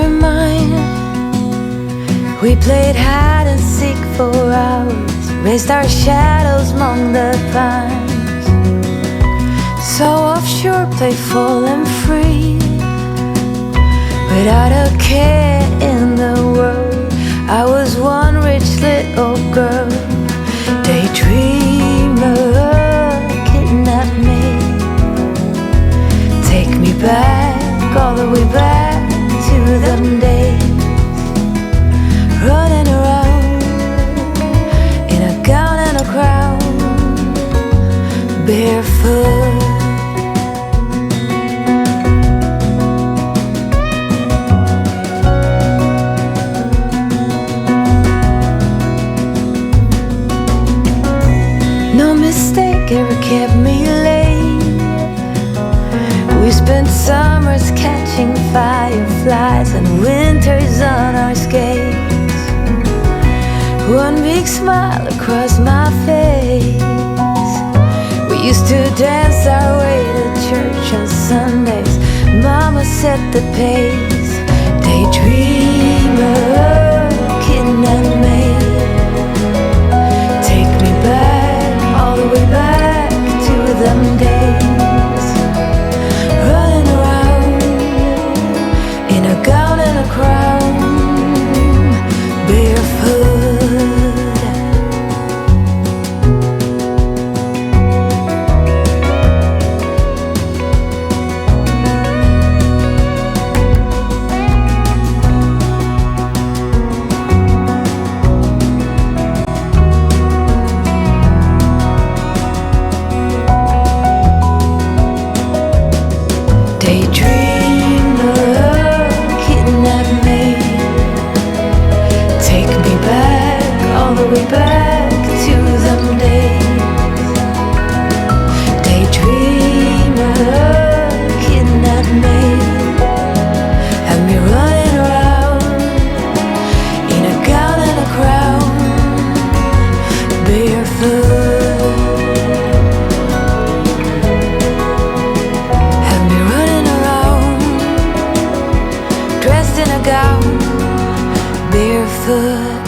your mind. We played hide and seek for hours, raised our shadows among the pines. So offshore, playful and free, without a care in the world. I was one rich little girl, daydreamer, kidnap me. Take me back, all the way back to them days, running around in a gown and a crown, barefoot. No mistake ever kept me late. We spent summers catching fireflies and winters on our skates. One big smile across my face. We used to dance our way to church on Sundays. Mama set the pace. Daydreamer, kidnap me. Take me back, all the way back to them days, running around in a gown and a crown, barefoot. Way back to them days, daydreamer, kidnap me, have me running around in a gown and a crown, barefoot. Have me running around, dressed in a gown, barefoot.